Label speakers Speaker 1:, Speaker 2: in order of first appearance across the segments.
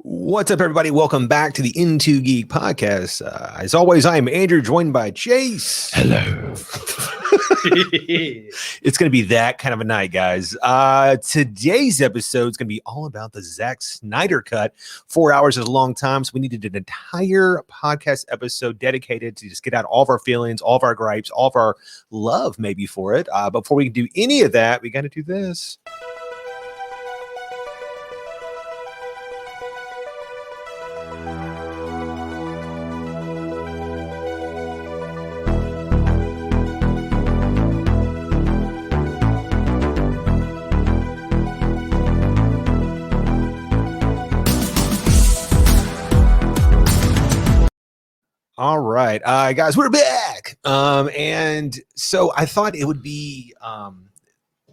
Speaker 1: What's up, everybody? Welcome back to the Into Geek podcast. As always, I am Andrew, joined by Chase.
Speaker 2: Hello.
Speaker 1: It's going to be that kind of a night, guys. Today's episode is going to be all about the Zak Snyder cut. 4 hours is a long time, so we needed an entire podcast episode dedicated to just get out all of our feelings, all of our gripes, all of our love maybe for it. But before we can do any of that, we got to do this. All right, guys, we're back. And so I thought it would be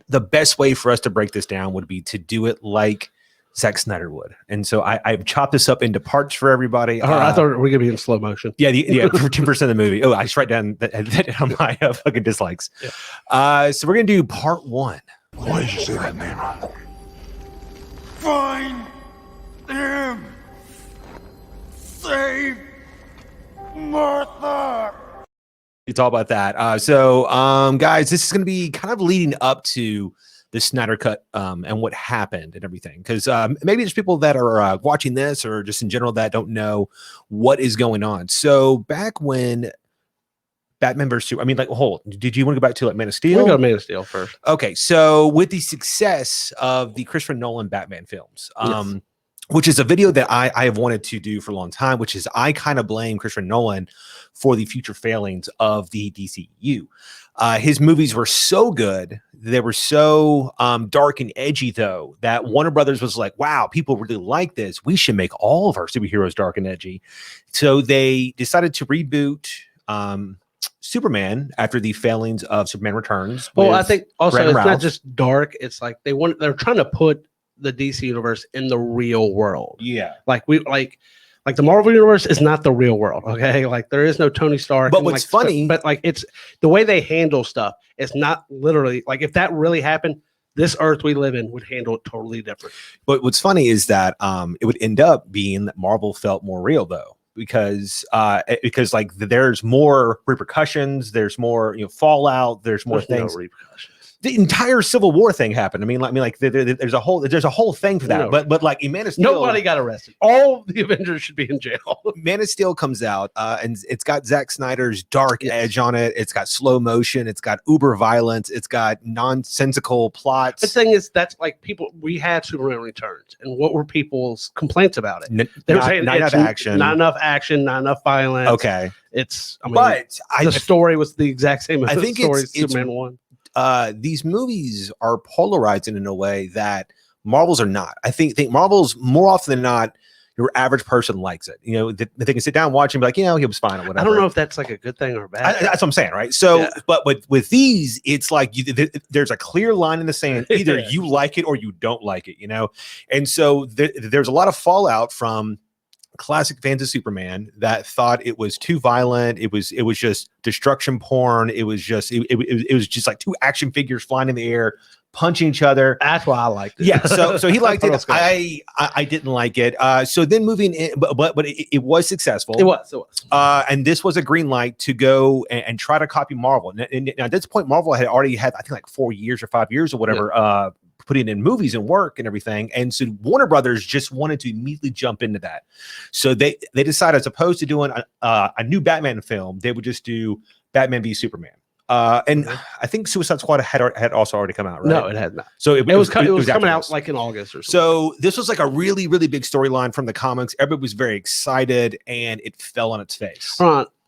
Speaker 1: the best way for us to break this down would be to do it like Zak Snyder would. And so I've chopped this up into parts for everybody.
Speaker 2: I thought we were going to be in slow motion.
Speaker 1: Yeah, for 10% of the movie. Oh, I just write down that on my fucking dislikes. Yeah. So we're going to do part one.
Speaker 3: Why did you say that name? Find him. Save Martha.
Speaker 1: It's all about that. Guys, this is going to be kind of leading up to the Snyder cut and what happened and everything. Because maybe there's people that are watching this or just in general that don't know what is going on. So back when Batman vs. Superman, did you want to go back to like Man of Steel?
Speaker 2: We'll go Man of Steel first.
Speaker 1: Okay, so with the success of the Christopher Nolan Batman films, yes. Which is a video that I have wanted to do for a long time, which is I kind of blame Christopher Nolan for the future failings of the DCEU. His movies were so good. They were so dark and edgy, though, that Warner Brothers was like, wow, people really like this. We should make all of our superheroes dark and edgy. So they decided to reboot Superman after the failings of Superman Returns.
Speaker 2: Well, I think also it's not just dark. It's like they're trying to put the DC universe in the real world.
Speaker 1: Yeah.
Speaker 2: Like the Marvel universe is not the real world. Okay. Like there is no Tony Stark.
Speaker 1: But what's funny,
Speaker 2: but like it's the way they handle stuff. It's not literally like if that really happened, this earth we live in would handle it totally different.
Speaker 1: But what's funny is that it would end up being that Marvel felt more real though. Because like there's more repercussions, there's more fallout, there's more things.
Speaker 2: No repercussions.
Speaker 1: The entire Civil War thing happened. There's a whole thing for that. No. But like Man of Steel,
Speaker 2: nobody got arrested. All the Avengers should be in jail.
Speaker 1: Man of Steel comes out, and it's got Zak Snyder's dark edge on it. It's got slow motion. It's got uber violence. It's got nonsensical plots.
Speaker 2: The thing is, that's like we had Superman Returns, and what were people's complaints about it?
Speaker 1: They were saying not enough action,
Speaker 2: not enough violence.
Speaker 1: Okay,
Speaker 2: the story was the exact same.
Speaker 1: I think
Speaker 2: it's Superman 1.
Speaker 1: These movies are polarizing in a way that Marvel's are not. I think Marvel's more often than not, your average person likes it. They can sit down and watch and be like, he was fine or whatever.
Speaker 2: I don't know if that's like a good thing or a bad thing.
Speaker 1: That's what I'm saying, right? So, But with these, it's like there's a clear line in the sand. Either you like it or you don't like it, And so there's a lot of fallout from classic fans of Superman that thought it was too violent. It was just destruction porn. It was just like two action figures flying in the air, punching each other.
Speaker 2: That's why I liked it.
Speaker 1: Yeah. So he liked it. I didn't like it. So then moving in, but it was successful.
Speaker 2: It was.
Speaker 1: And this was a green light to go and try to copy Marvel. And at this point, Marvel had already had, I think, like 4 years or 5 years or whatever, putting in movies and work and everything. And so Warner Brothers just wanted to immediately jump into that. So they decided, as opposed to doing a new Batman film, they would just do Batman v Superman. And I think Suicide Squad had also already come out, right?
Speaker 2: No, it had not.
Speaker 1: So it was
Speaker 2: coming out like in August or something.
Speaker 1: So this was like a really, really big storyline from the comics. Everybody was very excited, and it fell on its face.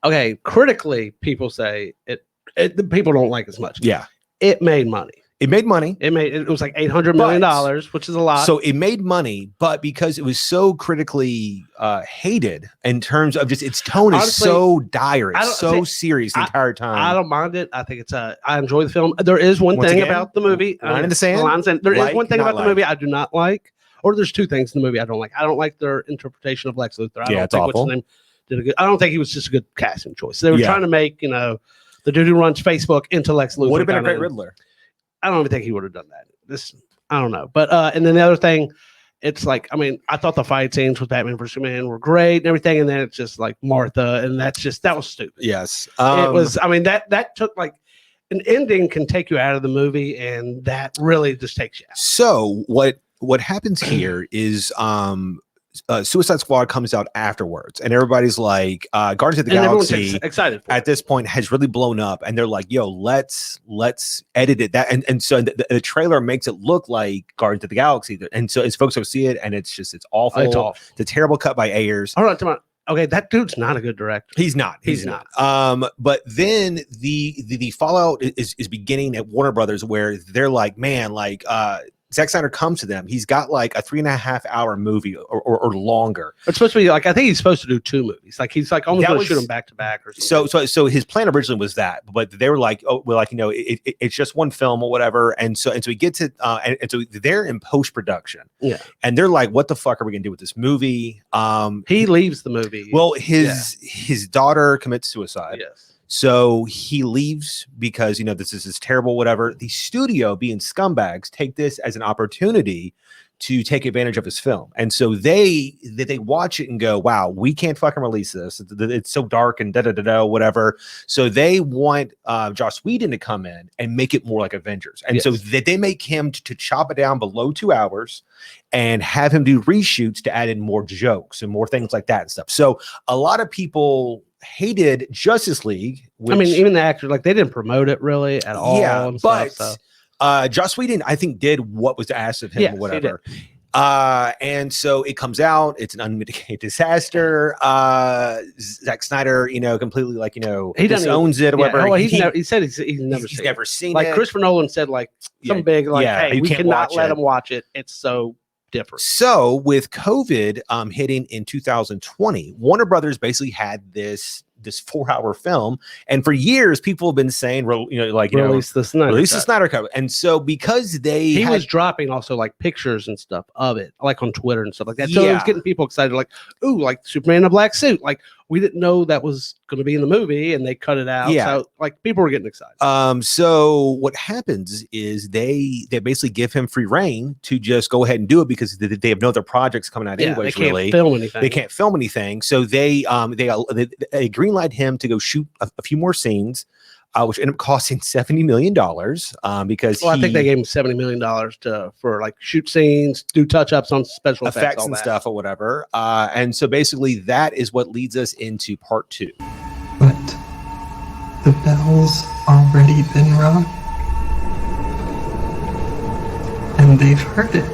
Speaker 2: Okay, critically, people say the people don't like as much.
Speaker 1: Yeah,
Speaker 2: it made money.
Speaker 1: It made money.
Speaker 2: It was like $800 million, which is a lot.
Speaker 1: So it made money, but because it was so critically hated in terms of just its tone, honestly, is so dire, it's so serious the entire time.
Speaker 2: I don't mind it. I think I enjoy the film. There is one thing about the movie.
Speaker 1: Line in the sand.
Speaker 2: There is one thing about the movie I do not like, or there's two things in the movie I don't like. I don't like their interpretation of Lex Luthor. I don't think
Speaker 1: awful.
Speaker 2: What's his name did a good. I don't think he was just a good casting choice. They were trying to make the dude who runs Facebook into Lex Luthor.
Speaker 1: Would have been a great Riddler.
Speaker 2: I don't even think he would have done that. I don't know. But and then the other thing, it's like, I mean, I thought the fight scenes with Batman vs Superman were great and everything, and then it's just like Martha, and that was stupid.
Speaker 1: Yes,
Speaker 2: It was. I mean, that took like an ending can take you out of the movie, and that really just takes you out.
Speaker 1: So what happens here is Suicide Squad comes out afterwards, and everybody's like, Guardians of the Galaxy
Speaker 2: excited
Speaker 1: at this point has really blown up, and they're like, yo, let's edit it. And so the trailer makes it look like Guardians of the Galaxy, and so as folks go see it, and it's awful.
Speaker 2: It's awful.
Speaker 1: It's a terrible cut by Ayers.
Speaker 2: All right, come on. Okay, that dude's not a good director.
Speaker 1: He's not. But then the fallout is beginning at Warner Brothers, where they're like, man, like Zak Snyder comes to them. He's got like a 3.5 hour movie or longer.
Speaker 2: It's supposed to be like, I think he's supposed to do 2 movies. Like he's like almost going to shoot them back to back or something.
Speaker 1: So his plan originally was that, but they were like, oh, well, like, you know, it's just one film or whatever. And so he gets it. And so they're in post production.
Speaker 2: Yeah.
Speaker 1: And they're like, what the fuck are we gonna do with this movie?
Speaker 2: He leaves the movie.
Speaker 1: Well, his daughter commits suicide.
Speaker 2: Yes.
Speaker 1: So he leaves because, you know, this is terrible, whatever. The studio, being scumbags, take this as an opportunity to take advantage of his film. And so they watch it and go, wow, we can't fucking release this. It's so dark and whatever. So they want Joss Whedon to come in and make it more like Avengers. And so they make him to chop it down below 2 hours and have him do reshoots to add in more jokes and more things like that and stuff. So a lot of people hated Justice League.
Speaker 2: I mean, even the actors, like, they didn't promote it really at all.
Speaker 1: Yeah, but
Speaker 2: stuff.
Speaker 1: Joss Whedon, I think, did what was asked of him or whatever. And so it comes out, it's an unmitigated disaster. Zak Snyder, you know, completely, like, you know,
Speaker 2: he
Speaker 1: owns it or whatever.
Speaker 2: He said he's never seen it. Like Christopher Nolan said, like, some big, like, hey, we cannot let him watch it. It's so different.
Speaker 1: So with COVID hitting in 2020, Warner Brothers basically had this 4 hour film, and for years people have been saying, release the Snyder Cut. And so because he was
Speaker 2: dropping also like pictures and stuff of it, like on Twitter and stuff like that. So it was getting people excited, like, ooh, like Superman in a black suit. Like, we didn't know that was going to be in the movie, and they cut it out.
Speaker 1: Yeah.
Speaker 2: So like people were getting excited.
Speaker 1: So what happens is they basically give him free reign to just go ahead and do it, because they have no other projects coming out anyways.
Speaker 2: They can't film anything.
Speaker 1: They can't film anything. So they greenlight him to go shoot a few more scenes, which ended up costing $70 million. Because
Speaker 2: I think they gave him $70 million for like shoot scenes, do touch ups on special
Speaker 1: effects and stuff or whatever. And so basically that is what leads us into part 2.
Speaker 4: But the bell's already been rung, and they've heard it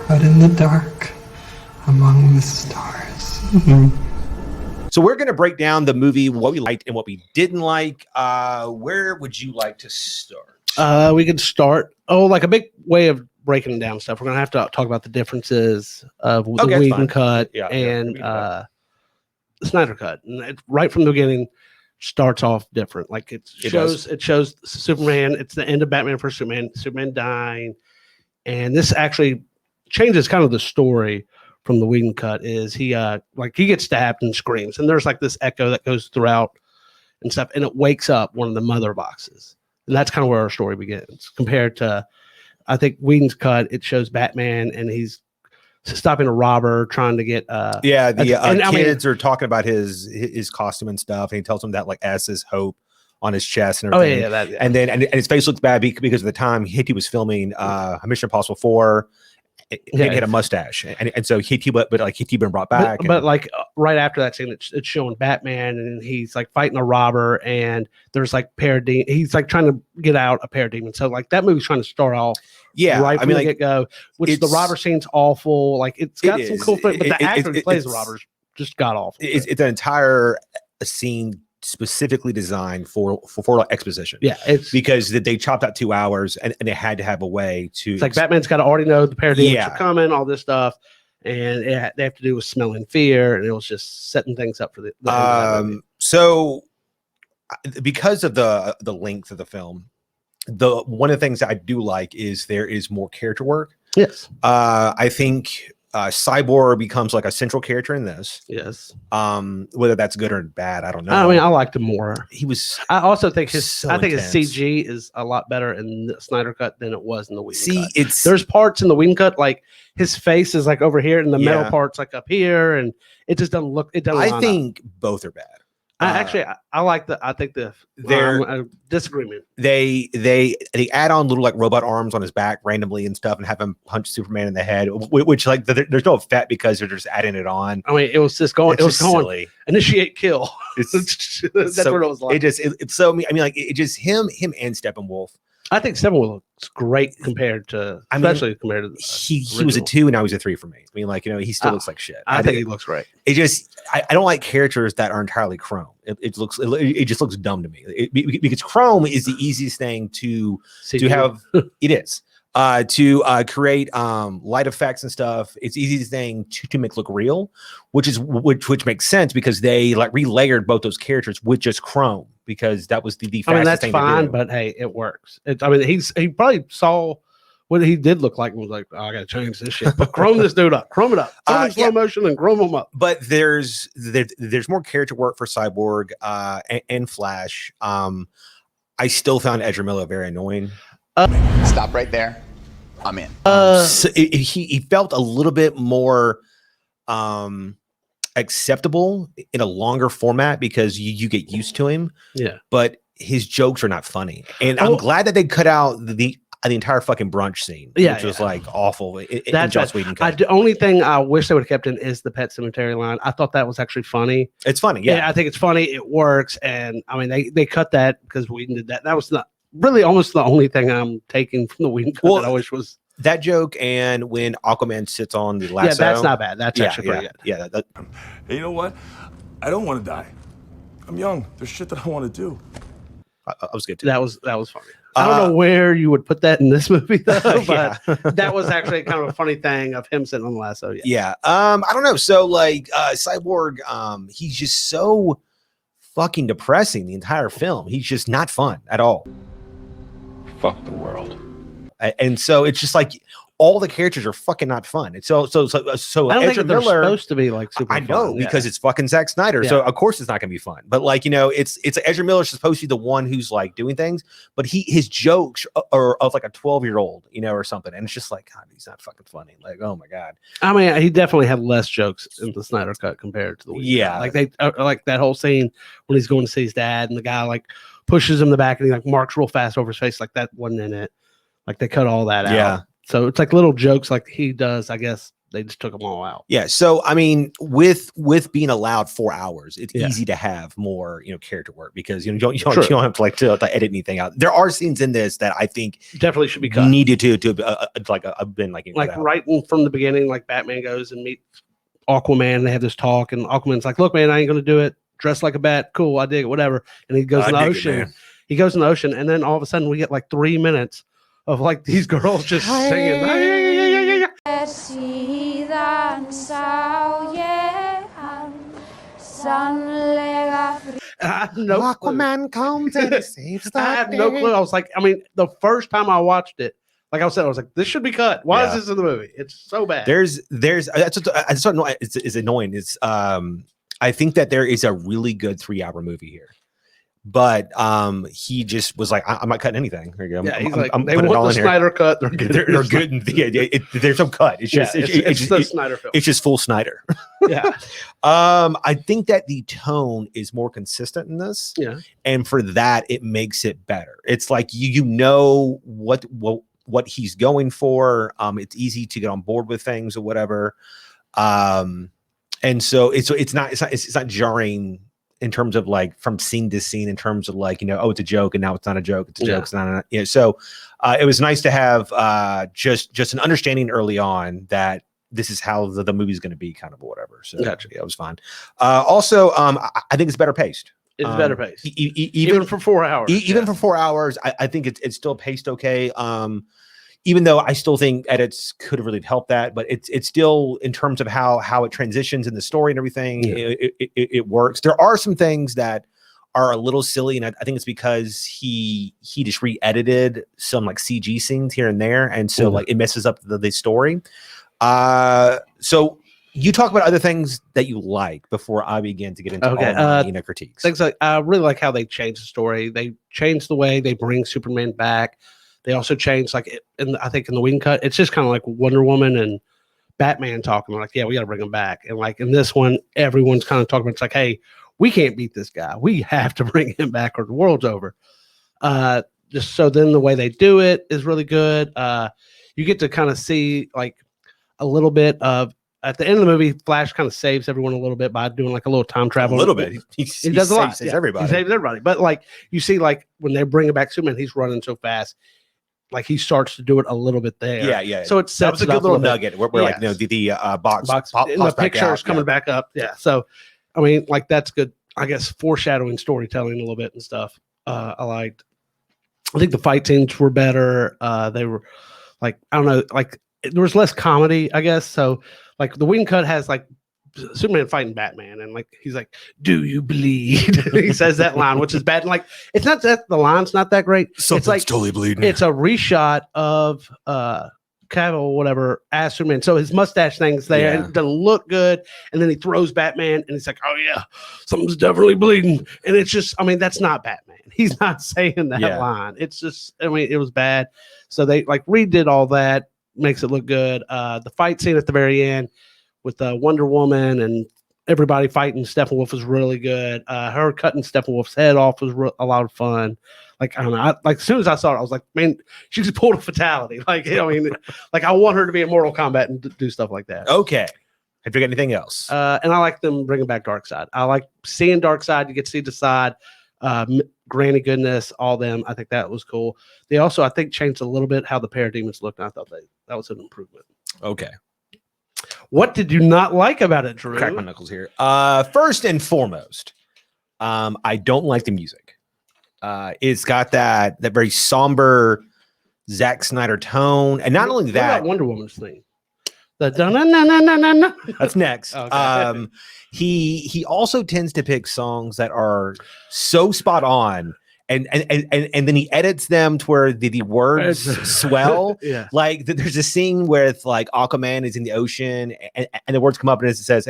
Speaker 4: out in the dark among the stars.
Speaker 1: So we're going to break down the movie, what we liked and what we didn't like. Where would you like to start?
Speaker 2: We could start. Like a big way of breaking down stuff. We're going to have to talk about the differences of the Whedon cut and the Snyder cut. And right from the beginning, starts off different. Like it shows Superman. It's the end of Batman vs Superman dying, and this actually changes kind of the story from the Whedon cut. Is he gets stabbed and screams, and there's like this echo that goes throughout and stuff, and it wakes up one of the mother boxes, and that's kind of where our story begins. Compared to, I think Whedon's cut, it shows Batman and he's stopping a robber trying to get
Speaker 1: kids are talking about his costume and stuff, and he tells them that like S is hope on his chest and everything. And then and his face looks bad because of the time he was filming Mission Impossible 4. He had a mustache, and so he been brought back.
Speaker 2: But like right after that scene, it's showing Batman, and he's like fighting a robber, and there's like parademon. He's like trying to get out a parademon. So like that movie's trying to start off right from the get go. Which the robber scene's awful. Like it's got some cool, but the actor who plays the robbers just got awful.
Speaker 1: It's an entire scene specifically designed for exposition.
Speaker 2: It's
Speaker 1: because they chopped out 2 hours and they had to have a way to.
Speaker 2: It's like Batman's got to already know the parademons are coming, all this stuff, and they have to do with smelling fear, and it was just setting things up for the
Speaker 1: so because of the length of the film, one of the things that I do like is there is more character work.
Speaker 2: Yes,
Speaker 1: I think Cyborg becomes like a central character in this.
Speaker 2: Yes.
Speaker 1: Whether that's good or bad, I don't know.
Speaker 2: I mean, I liked him more.
Speaker 1: He was.
Speaker 2: I also think his
Speaker 1: intense.
Speaker 2: his CG is a lot better in the Snyder cut than it was in the Whedon cut.
Speaker 1: There's
Speaker 2: parts in the Whedon cut like his face is like over here and the metal part's like up here, and it just doesn't look. It doesn't.
Speaker 1: I think both are bad.
Speaker 2: I like the. I think their disagreement.
Speaker 1: They add on little like robot arms on his back randomly and stuff, and have him punch Superman in the head. Which like there's no effect because they're just adding it on.
Speaker 2: I mean, it was just going. It was going. Silly. Initiate kill.
Speaker 1: That's
Speaker 2: so, what it was like.
Speaker 1: It's so. I mean, like it just him and Steppenwolf.
Speaker 2: I think Steppenwolf looks great compared to, especially compared to the
Speaker 1: he was a 2 and now he's a 3 for me. I mean, like he still looks like shit.
Speaker 2: I think he looks great.
Speaker 1: It just I don't like characters that are entirely chrome. It just looks dumb to me. Because chrome is the easiest thing to have. It is. To create light effects and stuff. It's the easiest thing to make look real, which makes sense because they like relayered both those characters with just chrome because that was the fastest thing to do.
Speaker 2: That's fine, but hey, it works. He probably saw what he did look like and was like, oh, I gotta change this shit. But chrome this dude up, chrome it up, put him in slow motion and chrome him up.
Speaker 1: But there's more character work for Cyborg and Flash. I still found Ezra Miller very annoying.
Speaker 5: Stop right there. I'm in.
Speaker 1: So he felt a little bit more acceptable in a longer format because you get used to him.
Speaker 2: Yeah.
Speaker 1: But his jokes are not funny. And I'm glad that they cut out the entire fucking brunch scene, which was like awful. That's Joss Whedon cut.
Speaker 2: The only thing I wish they would have kept in is the Pet Cemetery line. I thought that was actually funny.
Speaker 1: It's funny. Yeah.
Speaker 2: I think it's funny. It works. And I mean, they cut that because Whedon did that. That was not really almost the only thing I'm taking from the Whedon cut that I wish was
Speaker 1: that joke. And when Aquaman sits on the lasso.
Speaker 2: Yeah, that's not bad. That's actually pretty good.
Speaker 1: Yeah.
Speaker 3: Hey, you know what? I don't want to die. I'm young. There's shit that I want to do.
Speaker 1: I was good too.
Speaker 2: That was funny. I don't know where you would put that in this movie though, but that was actually kind of a funny thing of him sitting on the lasso.
Speaker 1: Yeah. I don't know. So like Cyborg, he's just so fucking depressing the entire film. He's just not fun at all.
Speaker 3: Fuck the world.
Speaker 1: And so it's just like all the characters are fucking not fun. It's so
Speaker 2: I don't
Speaker 1: Ezra
Speaker 2: think they're
Speaker 1: Miller,
Speaker 2: supposed to be like super
Speaker 1: I know
Speaker 2: fun.
Speaker 1: because it's fucking Zak Snyder. So of course it's not gonna be fun. But like, it's Ezra Miller's supposed to be the one who's like doing things, but his jokes are of like a 12-year-old, or something. And it's just like, God, he's not fucking funny. Like, oh my God.
Speaker 2: I mean, he definitely had less jokes in the Snyder cut compared to the
Speaker 1: Whedon cut.
Speaker 2: Like they like that whole scene when he's going to see his dad and the guy like pushes him in the back and he like marks real fast over his face. Like that wasn't in it. Like they cut all that out.
Speaker 1: Yeah.
Speaker 2: So it's like little jokes like he does. I guess they just took them all out.
Speaker 1: Yeah. So I mean, with being allowed 4 hours, it's easy to have more character work because you don't have to like to edit anything out. There are scenes in this that I think
Speaker 2: definitely should be cut.
Speaker 1: Needed to have been like
Speaker 2: right from the beginning. Like Batman goes and meets Aquaman. And they have this talk, and Aquaman's like, "Look, man, I ain't gonna do it. Dress like a bat. Cool, I dig it. Whatever." And he goes in the ocean. He goes in the ocean, and then all of a sudden we get like 3 minutes of like these girls just singing.
Speaker 1: Aquaman comes and saves the
Speaker 2: I have no clue. I was like, the first time I watched it, like I said, I was like, this should be cut. Why is this in the movie? It's so bad.
Speaker 1: That's it's annoying. It's I think that there is a really good 3-hour movie here. But he just was like, I'm not cutting anything. There you go.
Speaker 2: He's like, they want the Snyder cut. They're good.
Speaker 1: They're good. There's no cut. It's just it's
Speaker 2: the Snyder film.
Speaker 1: It's just full Snyder.
Speaker 2: Yeah.
Speaker 1: I think that the tone is more consistent in this.
Speaker 2: Yeah. And
Speaker 1: for that, it makes it better. It's like you know what he's going for. It's easy to get on board with things or whatever. And so it's not jarring in terms of like from scene to scene, in terms of like, it's a joke and now it's not a joke. It's a joke. It's not. So it was nice to have just an understanding early on that this is how the movie's going to be, kind of, or whatever. So
Speaker 2: gotcha.
Speaker 1: Yeah, it was fine. Also, I think it's better paced.
Speaker 2: It's better paced, even for 4 hours.
Speaker 1: Even for 4 hours, I think it's still paced okay. Even though I still think edits could have really helped that, but it's still, in terms of how it transitions in the story and everything, it works. There are some things that are a little silly, and I think it's because he just re-edited some like CG scenes here and there, and so like it messes up the story. So you talk about other things that you like before I begin to get into all my critiques.
Speaker 2: Things like I really like how they changed the story. They changed the way they bring Superman back. They also changed I think in the Whedon cut, it's just kind of like Wonder Woman and Batman talking. They're like, yeah, we got to bring him back. And like in this one, everyone's kind of talking about it's like, hey, we can't beat this guy. We have to bring him back or the world's over. Just so then the way they do it is really good. You get to kind of see like a little bit of at the end of the movie, Flash kind of saves everyone a little bit by doing like a little time travel.
Speaker 1: A little bit. He
Speaker 2: does a lot.
Speaker 1: Saves everybody.
Speaker 2: He saves everybody. But like you see, like when they bring back Superman, he's running so fast. Like he starts to do it a little bit there.
Speaker 1: Yeah.
Speaker 2: So that was
Speaker 1: a good little nugget. Where like the box
Speaker 2: and the picture is coming back up. Yeah. So I mean, like that's good. I guess foreshadowing storytelling a little bit and stuff. I liked. I think the fight scenes were better. They were like I don't know, like there was less comedy, I guess. So like the Whedon cut has like Superman fighting Batman, and like he's like, "Do you bleed?" He says that line, which is bad. And like it's not that the line's not that great.
Speaker 1: Something's
Speaker 2: it's like
Speaker 1: totally bleeding.
Speaker 2: It's a reshot of Cavill or whatever as Superman. So his mustache thing's there and it doesn't look good. And then he throws Batman and he's like, "Oh yeah, something's definitely bleeding." And it's just, I mean, that's not Batman. He's not saying that line. It's just, I mean, it was bad. So they like redid all that, makes it look good. The fight scene at the very end with Wonder Woman and everybody fighting Steppenwolf was really good. Her cutting Steppenwolf's head off was a lot of fun. Like, I don't know, like as soon as I saw it, I was like, man, she just pulled a fatality. Like, I mean, like I want her to be in Mortal Kombat and do stuff like that.
Speaker 1: Okay. Have you got anything else?
Speaker 2: And I like them bringing back Darkseid. I like seeing Darkseid. You get to see the side, Granny Goodness, all them. I think that was cool. They also, I think, changed a little bit how the Parademons looked. And I thought that was an improvement.
Speaker 1: Okay.
Speaker 2: What did you not like about it, Drew?
Speaker 1: Crack my knuckles here. First and foremost, I don't like the music. It's got that very somber Zak Snyder tone, and not only that,
Speaker 2: Wonder Woman's theme. The
Speaker 1: that's next. Okay. He also tends to pick songs that are so spot on. And then he edits them to where the words swell.
Speaker 2: Yeah.
Speaker 1: Like there's a scene with like Aquaman is in the ocean and the words come up and it says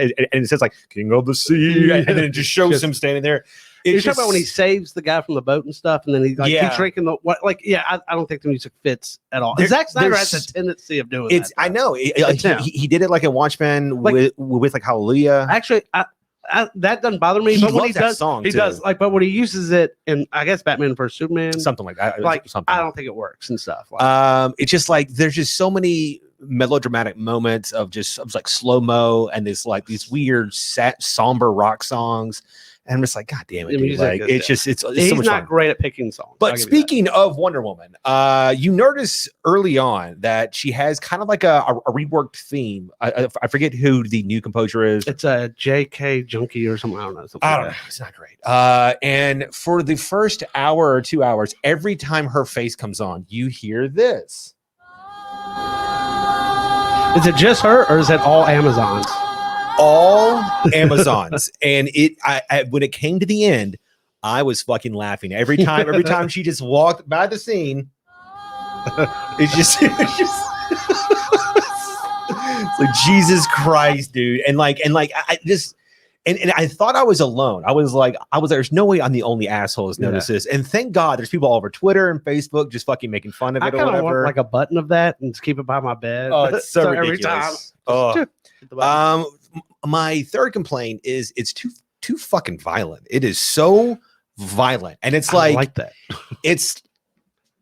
Speaker 1: like King of the Sea and then it just shows him standing there.
Speaker 2: You're talking about when he saves the guy from the boat and stuff, and then he keeps drinking I don't think the music fits at all. Zak Snyder has a tendency of doing that.
Speaker 1: I know. He did it like in Watchmen with like Hallelujah.
Speaker 2: Actually, that doesn't bother me. But when he does,
Speaker 1: song
Speaker 2: he does like. But when he uses it, and I guess Batman vs Superman,
Speaker 1: something like that.
Speaker 2: I don't think it works and stuff.
Speaker 1: It's just like there's just so many melodramatic moments of like slow mo and this like these weird somber rock songs. And I'm just like, God damn it, dude. Like it's
Speaker 2: he's
Speaker 1: so much
Speaker 2: not
Speaker 1: fun.
Speaker 2: great at picking songs.
Speaker 1: But speaking of Wonder Woman, you notice early on that she has kind of like a reworked theme. I forget who the new composer is.
Speaker 2: It's a J.K. Junkie or something. I don't know.
Speaker 1: I don't know. It's not great. And for the first hour or 2 hours, every time her face comes on, you hear this.
Speaker 2: Is it just her, or is it all Amazons?
Speaker 1: All Amazons. And I when it came to the end, I was fucking laughing every time she just walked by the scene. It's like Jesus Christ, dude. And I thought I was alone. I was like, there's no way I'm the only asshole that's noticed this. And thank God there's people all over Twitter and Facebook just fucking making fun of it or whatever.
Speaker 2: Want like a button of that and just keep it by my bed.
Speaker 1: Oh, it's so
Speaker 2: ridiculous.
Speaker 1: Every time. My third complaint is it's too fucking violent. It is so violent. And it's like
Speaker 2: that.
Speaker 1: It's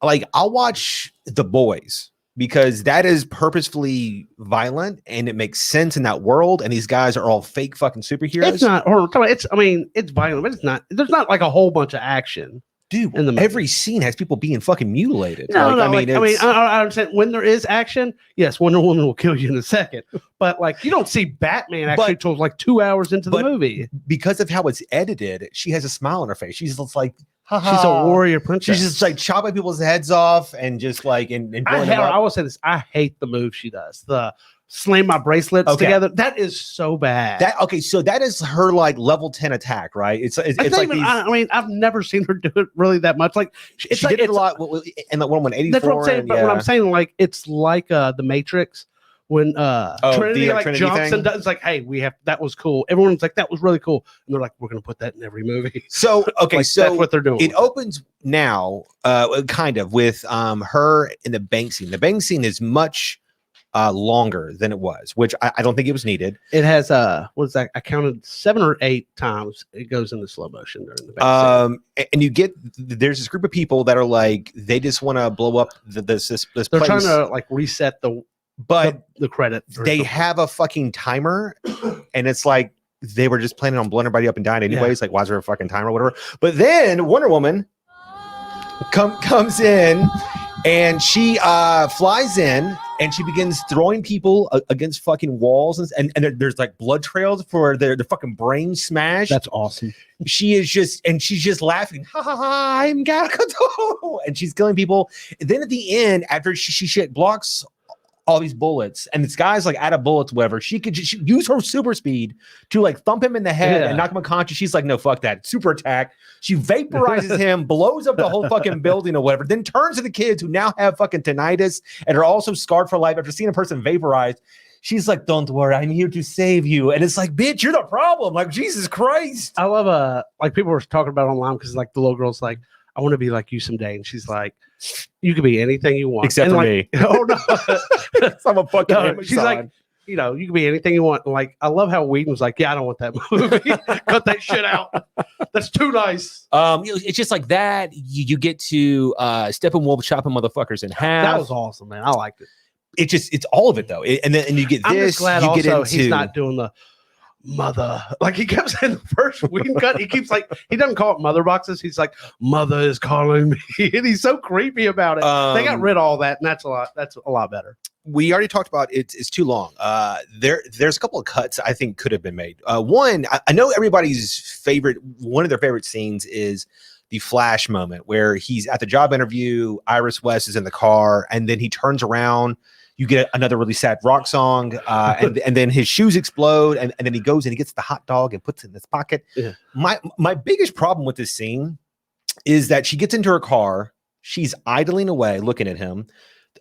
Speaker 1: like I'll watch The Boys because that is purposefully violent and it makes sense in that world. And these guys are all fake fucking superheroes.
Speaker 2: It's not, it's violent, but it's not. There's not like a whole bunch of action.
Speaker 1: Dude, every scene has people being fucking mutilated.
Speaker 2: I understand when there is action. Yes, Wonder Woman will kill you in a second, but like you don't see Batman actually until like 2 hours into the movie
Speaker 1: because of how it's edited. She has a smile on her face. She's just like,
Speaker 2: she's a warrior princess.
Speaker 1: She's just like chopping people's heads off and just like and
Speaker 2: I will say this: I hate the move she does. The slam my bracelets together. That is so bad.
Speaker 1: So that is her like level 10 attack, right? It's like
Speaker 2: I've never seen her do it really that much. Like
Speaker 1: she did it a lot in the 184.
Speaker 2: That's what I'm saying. But what I'm saying, like it's like the Matrix, when Trinity
Speaker 1: the,
Speaker 2: like
Speaker 1: Trinity
Speaker 2: jumps
Speaker 1: thing?
Speaker 2: and does like, hey, that was cool. Everyone's like, that was really cool, and they're like, we're gonna put that in every movie.
Speaker 1: So okay,
Speaker 2: like,
Speaker 1: so
Speaker 2: that's what they're doing.
Speaker 1: It opens now, kind of with her in the bank scene. The bank scene is much longer than it was, which I don't think it was needed.
Speaker 2: It has what is that? I counted 7 or 8 times it goes into slow motion during the bank scene.
Speaker 1: And you get there's this group of people that are like they just want to blow up this
Speaker 2: They're
Speaker 1: place.
Speaker 2: trying to like reset the credit.
Speaker 1: They have a fucking timer, and it's like they were just planning on blowing everybody up and dying anyways. Like, why is there a fucking timer or whatever? But then Wonder Woman comes in, and she flies in, and she begins throwing people against fucking walls, and there's like blood trails for their fucking brain smash.
Speaker 2: That's awesome.
Speaker 1: She's just laughing. Ha ha ha! I'm Gal Gadot, and she's killing people. And then at the end, after she blocks all these bullets, and this guy's like out of bullets, whatever, she could just use her super speed to like thump him in the head and knock him unconscious. She's like, no, fuck that. Super attack. She vaporizes him, blows up the whole fucking building or whatever, then turns to the kids who now have fucking tinnitus and are also scarred for life after seeing a person vaporized. She's like, don't worry, I'm here to save you. And it's like, bitch, you're the problem. Like, Jesus Christ.
Speaker 2: I love like people were talking about it online because like the little girl's like, I want to be like you someday. And she's like, you can be anything you want.
Speaker 1: Except
Speaker 2: and
Speaker 1: for
Speaker 2: like,
Speaker 1: me.
Speaker 2: Oh no.
Speaker 1: I'm a fucking Amazon.
Speaker 2: She's like, you know, you can be anything you want. And like, I love how Whedon was like, yeah, I don't want that movie. Cut that shit out. That's too nice.
Speaker 1: It's just like that. You get to Steppenwolf chopping motherfuckers in half.
Speaker 2: That was awesome, man. I liked it.
Speaker 1: It's all of it though. And you get this.
Speaker 2: I'm just glad
Speaker 1: you
Speaker 2: also
Speaker 1: get into,
Speaker 2: he's not doing the mother, like he kept saying the first Whedon cut. He keeps like, he doesn't call it mother boxes. He's like, mother is calling me, and he's so creepy about it. They got rid of all that, and that's a lot better.
Speaker 1: We already talked about it's too long. There's a couple of cuts I think could have been made. One, I know everybody's favorite, one of their favorite scenes is the Flash moment where he's at the job interview, Iris West is in the car, and then he turns around. You get another really sad rock song, and then his shoes explode, and then he goes and he gets the hot dog and puts it in his pocket. Yeah. My biggest problem with this scene is that she gets into her car, she's idling away, looking at him.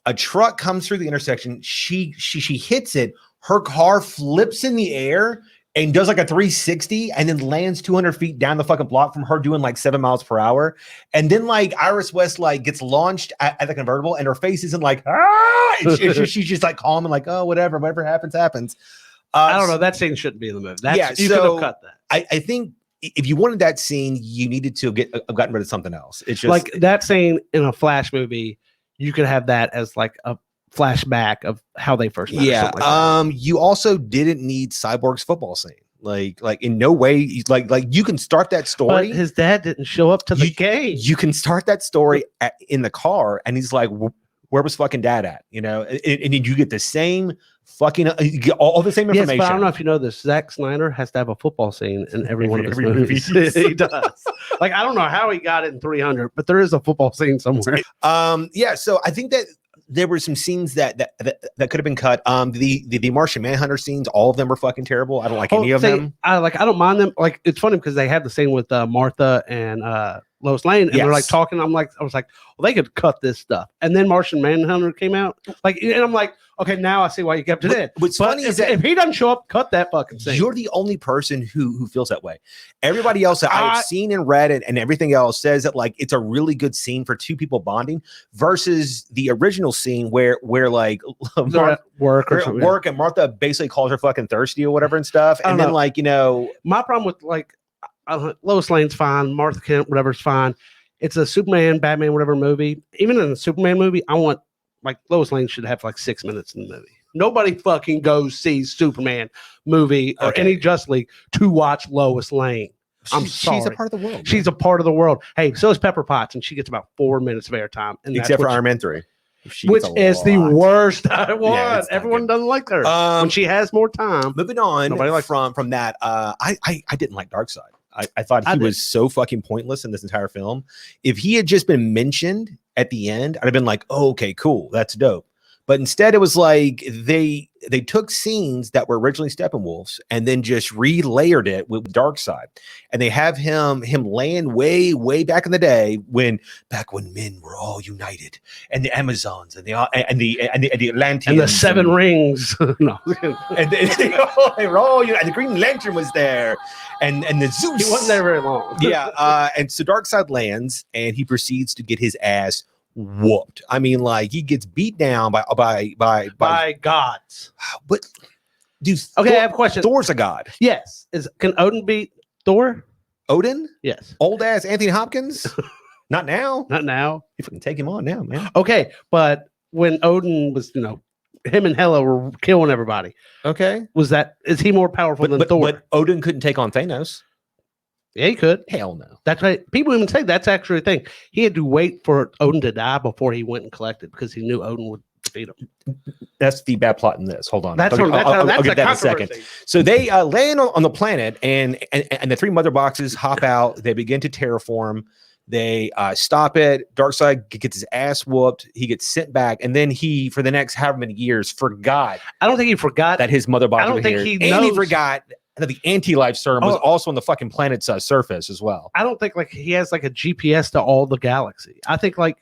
Speaker 1: A truck comes through the intersection. She hits it. Her car flips in the air and does like a 360 and then lands 200 feet down the fucking block from her doing like 7 miles per hour. And then like Iris West like gets launched at the convertible and her face isn't like, she's just like calm and like, oh, whatever happens.
Speaker 2: I don't know. That scene shouldn't be in the movie. You could have cut that.
Speaker 1: I think if you wanted that scene, you needed to have gotten rid of something else. It's just
Speaker 2: like that scene in a Flash movie. You could have that as like a flashback of how they first met.
Speaker 1: Yeah. You also didn't need Cyborg's football scene. Like in no way. Like you can start that story.
Speaker 2: But his dad didn't show up to the game.
Speaker 1: You can start that story in the car, and he's like, "Where was fucking dad at?" You know, and you get the same fucking. You get all the same information.
Speaker 2: Yes, but I don't know if you know this. Zak Snyder has to have a football scene in every one of his movies. He does. Like I don't know how he got it in 300, but there is a football scene somewhere.
Speaker 1: Yeah. So I think that there were some scenes that could have been cut. The Martian Manhunter scenes, all of them were fucking terrible. I don't like any of them. I
Speaker 2: don't mind them. Like it's funny because they had the scene with Martha and Lois Lane, and they're like talking. I was like, well, they could cut this stuff. And then Martian Manhunter came out, like, and I'm like, okay, now I see why you kept it in.
Speaker 1: What's funny is that
Speaker 2: if he doesn't show up, cut that fucking scene.
Speaker 1: You're the only person who feels that way. Everybody else that I've seen and read and everything else says that like it's a really good scene for two people bonding versus the original scene where like
Speaker 2: work
Speaker 1: and Martha basically calls her fucking thirsty or whatever and stuff. And then like, you know,
Speaker 2: my problem with like Lois Lane's fine, Martha Kent, whatever's fine. It's a Superman, Batman, whatever movie. Even in a Superman movie, I want like Lois Lane should have like 6 minutes in the movie. Nobody fucking goes see Superman movie or any Justice League to watch Lois Lane. I'm sorry.
Speaker 1: She's a part of the world.
Speaker 2: She's a part of the world. Hey, so is Pepper Potts, and she gets about 4 minutes of airtime.
Speaker 1: Except for Iron Man 3.
Speaker 2: Which is the worst I want. Yeah, everyone doesn't like her. When she has more time.
Speaker 1: Moving on from that, I didn't like Darkseid. I thought he was so fucking pointless in this entire film. If he had just been mentioned at the end, I'd have been like, oh, okay, cool. That's dope. But instead, it was like they took scenes that were originally Steppenwolf's and then just relayered it with Darkseid, and they have him laying way back in the day when men were all united, and the Amazons and the Atlanteans
Speaker 2: and the Seven Rings. No,
Speaker 1: and they were all and the Green Lantern was there, and the Zeus.
Speaker 2: He wasn't there very long.
Speaker 1: Yeah, and so Darkseid lands, and he proceeds to get his ass whooped. I mean, like, he gets beat down by
Speaker 2: gods.
Speaker 1: But dude,
Speaker 2: okay, I have a question.
Speaker 1: Thor's a god.
Speaker 2: Yes. Can Odin beat Thor?
Speaker 1: Odin?
Speaker 2: Yes.
Speaker 1: Old ass Anthony Hopkins? Not now.
Speaker 2: Not now.
Speaker 1: If we can take him on now, man.
Speaker 2: Okay, but when Odin was, him and Hela were killing everybody.
Speaker 1: Okay.
Speaker 2: Is he more powerful than Thor?
Speaker 1: But Odin couldn't take on Thanos.
Speaker 2: Yeah, he could.
Speaker 1: Hell no.
Speaker 2: That's right. People even say that's actually a thing. He had to wait for Odin to die before he went and collected because he knew Odin would defeat him.
Speaker 1: That's the bad plot in this. Hold on.
Speaker 2: That's
Speaker 1: I'll get that in a second.
Speaker 2: Controversy.
Speaker 1: So they land on the planet, and the three mother boxes hop out. They begin to terraform. They stop it. Darkseid gets his ass whooped. He gets sent back, and then he, for the next however many years, forgot.
Speaker 2: I don't think he forgot
Speaker 1: that his mother box.
Speaker 2: I don't think
Speaker 1: here.
Speaker 2: he
Speaker 1: And
Speaker 2: knows.
Speaker 1: he forgot that the anti-life serum was also on the fucking planet's surface as well.
Speaker 2: I don't think like he has like a GPS to all the galaxy. I think like,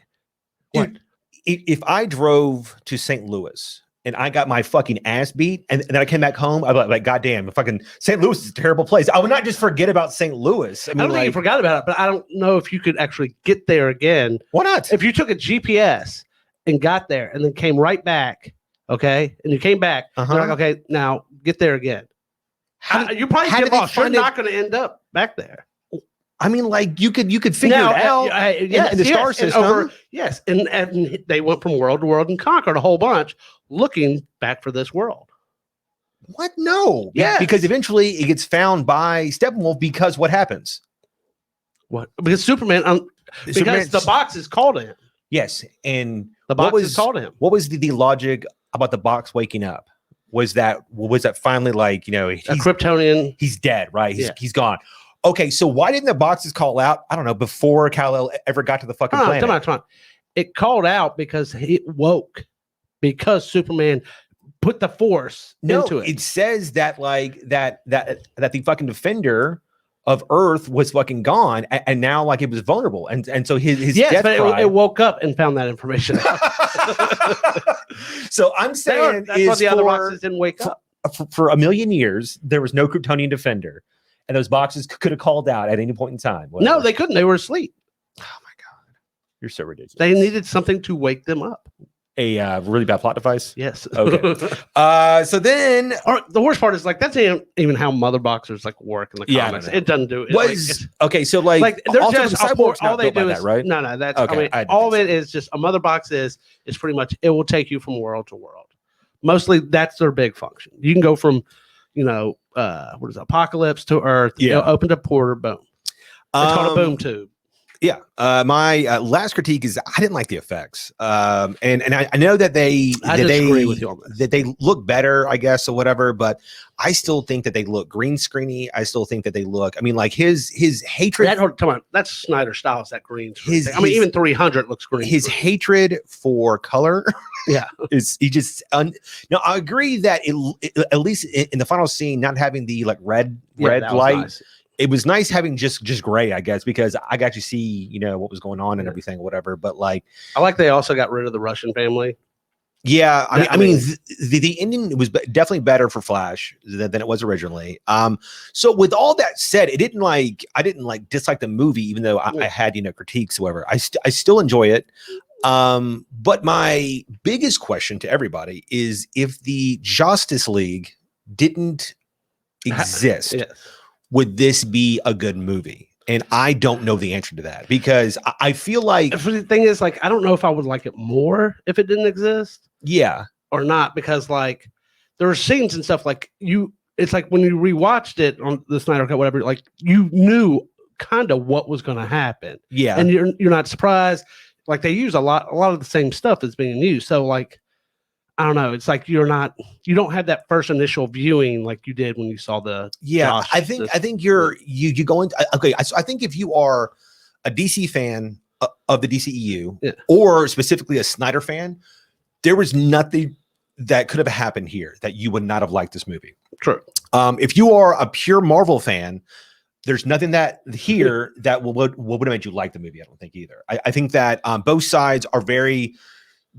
Speaker 1: dude, if I drove to St. Louis and I got my fucking ass beat, and then I came back home, I'd be like, goddamn, fucking St. Louis is a terrible place. I would not just forget about St. Louis.
Speaker 2: I don't think you forgot about it, but I don't know if you could actually get there again.
Speaker 1: Why not?
Speaker 2: If you took a GPS and got there and then came right back, okay, and you came back, they're like, okay, now get there again. You probably get lost. You're not going to end up back there.
Speaker 1: I mean, like, you could figure it out in the star system.
Speaker 2: Yes, and they went from world to world and conquered a whole bunch, looking back for this world.
Speaker 1: What? No.
Speaker 2: Yeah,
Speaker 1: because eventually it gets found by Steppenwolf. Because what happens?
Speaker 2: What? Because Superman. Because the box is called to him.
Speaker 1: Yes, and
Speaker 2: the box is called to him.
Speaker 1: What was the logic about the box waking up? Was that finally like, he's
Speaker 2: a Kryptonian?
Speaker 1: He's dead, right? He's gone. Okay, so why didn't the boxes call out? I don't know, before Kal-El ever got to the fucking planet.
Speaker 2: Come on. It called out because it woke, because Superman put the force into it.
Speaker 1: It says that like that the fucking defender of Earth was fucking gone, and now like it was vulnerable, and so his death cry,
Speaker 2: it woke up and found that information out.
Speaker 1: So I'm saying
Speaker 2: that's why the other boxes didn't wake up.
Speaker 1: For a million years, there was no Kryptonian defender, and those boxes could have called out at any point in time. Whatever.
Speaker 2: No, they couldn't. They were asleep.
Speaker 1: Oh my god, you're so ridiculous.
Speaker 2: They needed something to wake them up.
Speaker 1: A really bad plot device.
Speaker 2: Yes.
Speaker 1: Okay. So then,
Speaker 2: the worst part is like that's even how mother boxers like work in the comics. It doesn't do it.
Speaker 1: Okay, so like
Speaker 2: they're just all they do is
Speaker 1: that, right?
Speaker 2: No, that's
Speaker 1: okay.
Speaker 2: I mean, all of it is just a mother box is pretty much it will take you from world to world. Mostly that's their big function. You can go from what is it, Apocalypse to Earth. Open to portal, boom. It's called a boom tube.
Speaker 1: Yeah. My last critique is I didn't like the effects. And I know that they
Speaker 2: disagree with you on this.
Speaker 1: That they look better, I guess, or whatever, but I still think that they look green screeny. I still think that they look, I mean, like his hatred.
Speaker 2: Come on, that's Snyder styles, that green screen. Even 300 looks green.
Speaker 1: His hatred for color.
Speaker 2: Yeah.
Speaker 1: Now I agree that it at least in the final scene, not having the like red light. Nice. It was nice having just gray, I guess, because I got to see, what was going on and everything, or whatever. But like,
Speaker 2: I like they also got rid of the Russian family.
Speaker 1: Yeah, I mean, the ending was definitely better for Flash than it was originally. So with all that said, I didn't dislike the movie, even though I had critiques, whatever. I still enjoy it. But my biggest question to everybody is if the Justice League didn't exist.
Speaker 2: Yes.
Speaker 1: Would this be a good movie? And I don't know the answer to that because I feel like
Speaker 2: the thing is, like, I don't know if I would like it more if it didn't exist.
Speaker 1: Yeah.
Speaker 2: Or not, because like there are scenes and stuff like it's like when you rewatched it on the Snyder Cut, whatever, like you knew kind of what was going to happen.
Speaker 1: Yeah.
Speaker 2: And you're not surprised. Like they use a lot of the same stuff that's being used. So like, I don't know. It's like you don't have that first initial viewing like you did when you saw the.
Speaker 1: Yeah, I think you go into okay. I think if you are a DC fan of the DCEU or specifically a Snyder fan, there was nothing that could have happened here that you would not have liked this movie.
Speaker 2: True.
Speaker 1: If you are a pure Marvel fan, there's nothing that here that would have made you like the movie. I don't think either. I think that both sides are very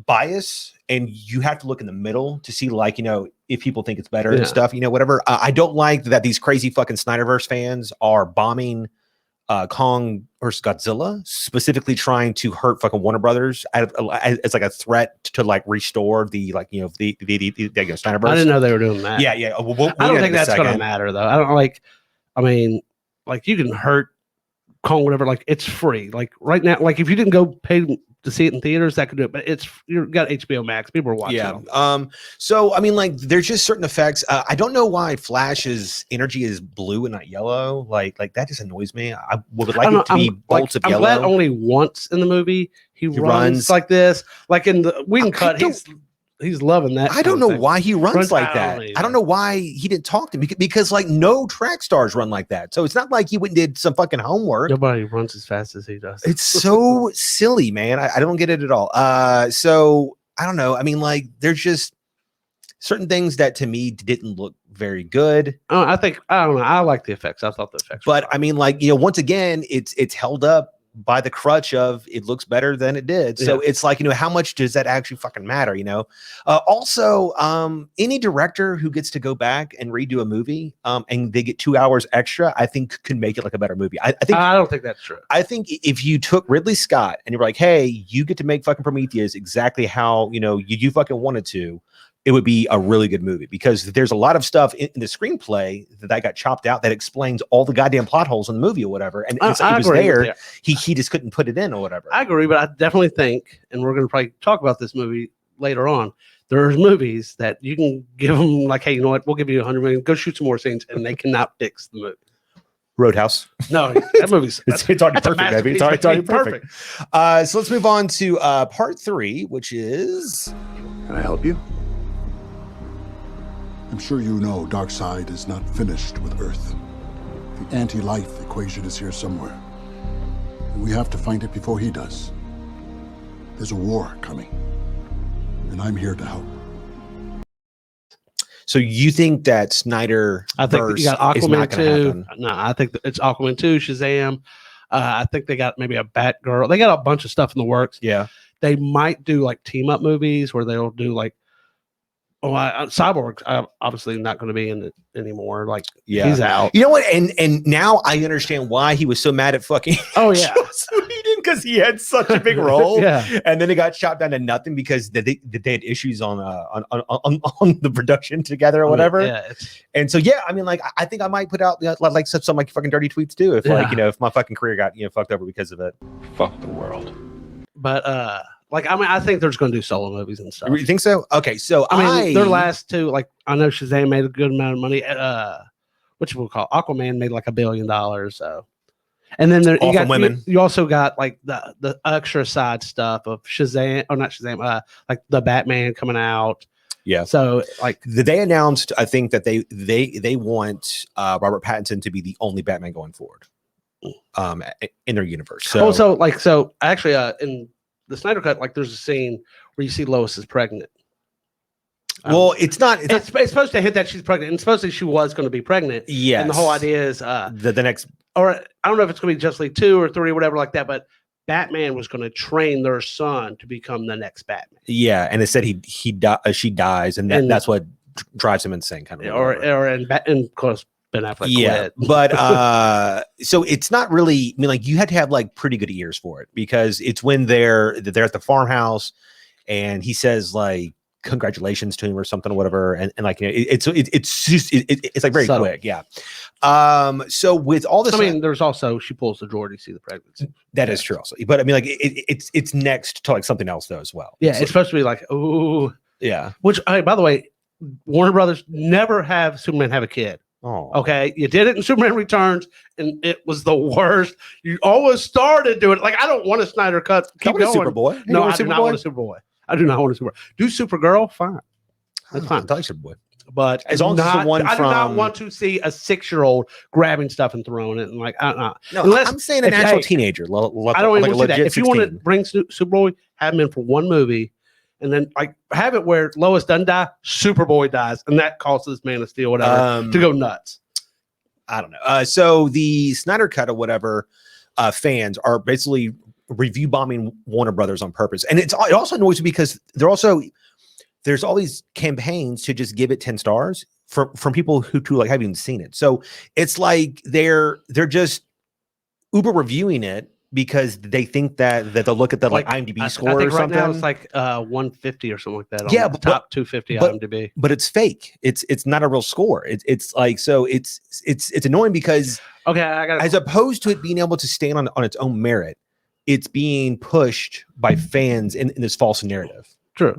Speaker 1: biased, and you have to look in the middle to see, like, if people think it's better and stuff, whatever. I don't like that these crazy fucking Snyderverse fans are bombing Kong versus Godzilla, specifically trying to hurt fucking Warner Brothers as like a threat to like restore the Snyderverse.
Speaker 2: I didn't know they were doing that.
Speaker 1: Yeah. We'll
Speaker 2: I don't think that's going to matter though. I don't like. I mean, like you can hurt Kong, whatever. Like it's free. Like right now, like if you didn't go pay to see it in theaters, that could do it. But you've got HBO Max. People are watching.
Speaker 1: Yeah. So I mean, like, there's just certain effects. I don't know why Flash's energy is blue and not yellow. Like that just annoys me. I would like it to be bolts of yellow.
Speaker 2: I'm glad only once in the movie he runs like this. Like in the Whedon cut, he's loving that.
Speaker 1: I don't know why he runs like that. I don't know why he didn't talk to me, because like no track stars run like that. So it's not like he went and did some fucking homework.
Speaker 2: Nobody runs as fast as he does.
Speaker 1: It's so silly, man. I don't get it at all. So I don't know. I mean, like, there's just certain things that to me didn't look very good.
Speaker 2: I don't know. I like the effects. I thought the effects
Speaker 1: but I mean, like, once again, it's held up by the crutch of it looks better than it did. So it's like, how much does that actually fucking matter? Also, any director who gets to go back and redo a movie and they get 2 hours extra, I think can make it like a better movie. I
Speaker 2: don't think that's true.
Speaker 1: I think if you took Ridley Scott and you were like, hey, you get to make fucking Prometheus exactly how you fucking wanted to, it would be a really good movie, because there's a lot of stuff in the screenplay that got chopped out that explains all the goddamn plot holes in the movie or whatever. And it was there. He just couldn't put it in or whatever.
Speaker 2: I agree, but I definitely think, and we're going to probably talk about this movie later on, there's movies that you can give them like, hey, you know what? We'll give you $100 million. Go shoot some more scenes, and they cannot fix the movie.
Speaker 1: Roadhouse.
Speaker 2: No, that movie's
Speaker 1: it's already perfect, baby. It's already perfect. So let's move on to part 3, which is.
Speaker 6: Can I help you?
Speaker 7: I'm sure you know Darkseid is not finished with Earth. The anti-life equation is here somewhere. And we have to find it before he does. There's a war coming. And I'm here to help.
Speaker 1: So you think that Snyder
Speaker 2: you got Aquaman 2? No, I think it's Aquaman 2, Shazam. I think they got maybe a Batgirl. They got a bunch of stuff in the works.
Speaker 1: Yeah.
Speaker 2: They might do like team up movies where they'll do like, Cyborg's obviously not going to be in it anymore. Like, he's out.
Speaker 1: You know what? And now I understand why he was so mad at fucking.
Speaker 2: Oh yeah,
Speaker 1: because he had such a big role.
Speaker 2: Yeah,
Speaker 1: and then it got chopped down to nothing because they had issues on the production together or whatever.
Speaker 2: Yeah,
Speaker 1: and so I mean, like, I think I might put out like some like fucking dirty tweets too if if my fucking career got fucked over because of it.
Speaker 6: Fuck the world.
Speaker 2: But like, I mean, I think they're just going to do solo movies and stuff.
Speaker 1: You think so? Okay, so
Speaker 2: I mean, their last two, like, I know Shazam made a good amount of money. What we'll call Aquaman made like $1 billion. So, and then you also got like the extra side stuff of Shazam, or not Shazam, like the Batman coming out.
Speaker 1: Yeah.
Speaker 2: So like
Speaker 1: they announced, I think that they want Robert Pattinson to be the only Batman going forward, in their universe. So
Speaker 2: actually, in the Snyder Cut, like, there's a scene where you see Lois is pregnant.
Speaker 1: Well, it's not.
Speaker 2: It's supposed to hint that she's pregnant, and supposedly she was going to be pregnant.
Speaker 1: Yes.
Speaker 2: And the whole idea is
Speaker 1: the next,
Speaker 2: or I don't know if it's going to be Justice League 2 or 3 or whatever like that, but Batman was going to train their son to become the next Batman.
Speaker 1: Yeah, and it said she dies, and that's what drives him insane, kind of.
Speaker 2: Or of course, Ben Affleck quit.
Speaker 1: But so it's not really. I mean, like, you had to have like pretty good ears for it, because it's when they're at the farmhouse, and he says like congratulations to him or something or whatever, and like, it's like very subtle. Quick. Yeah. So with all this,
Speaker 2: I mean, there's also she pulls the drawer to see the pregnancy.
Speaker 1: That is true also, but I mean, like, it's next to like something else though as well.
Speaker 2: Yeah, it's supposed to be like, oh
Speaker 1: yeah.
Speaker 2: Which, by the way, Warner Brothers never have Superman have a kid.
Speaker 1: Oh,
Speaker 2: okay. You did it in Superman Returns, and it was the worst. You always started doing it. Like, I don't want a Snyder Cut. Keep going.
Speaker 1: Superboy.
Speaker 2: No, I do not want a Superboy. I do not want a Superboy. Do Supergirl, fine. That's fine.
Speaker 1: I like Superboy.
Speaker 2: But
Speaker 1: as long as it's the one
Speaker 2: I do not want to see a 6-year-old grabbing stuff and throwing it, and like,
Speaker 1: no, I'm saying an actual teenager.
Speaker 2: I don't even want to see that. If you want to bring Superboy, have him in for one movie, and then like have it where Lois doesn't die, Superboy dies, and that causes Man of Steel whatever to go nuts.
Speaker 1: I don't know. So the Snyder Cut or whatever fans are basically review bombing Warner Brothers on purpose, and it also annoys me because there's all these campaigns to just give it 10 stars from people who like haven't even seen it. So it's like they're just Uber reviewing it because they think that they'll look at the like IMDb score
Speaker 2: I think
Speaker 1: or something.
Speaker 2: Right now it's like 150 or something like that.
Speaker 1: Yeah,
Speaker 2: but top 250 IMDb.
Speaker 1: But it's fake. It's not a real score. It's like, so it's annoying because as opposed to it being able to stand on its own merit, it's being pushed by fans in this false narrative.
Speaker 2: True.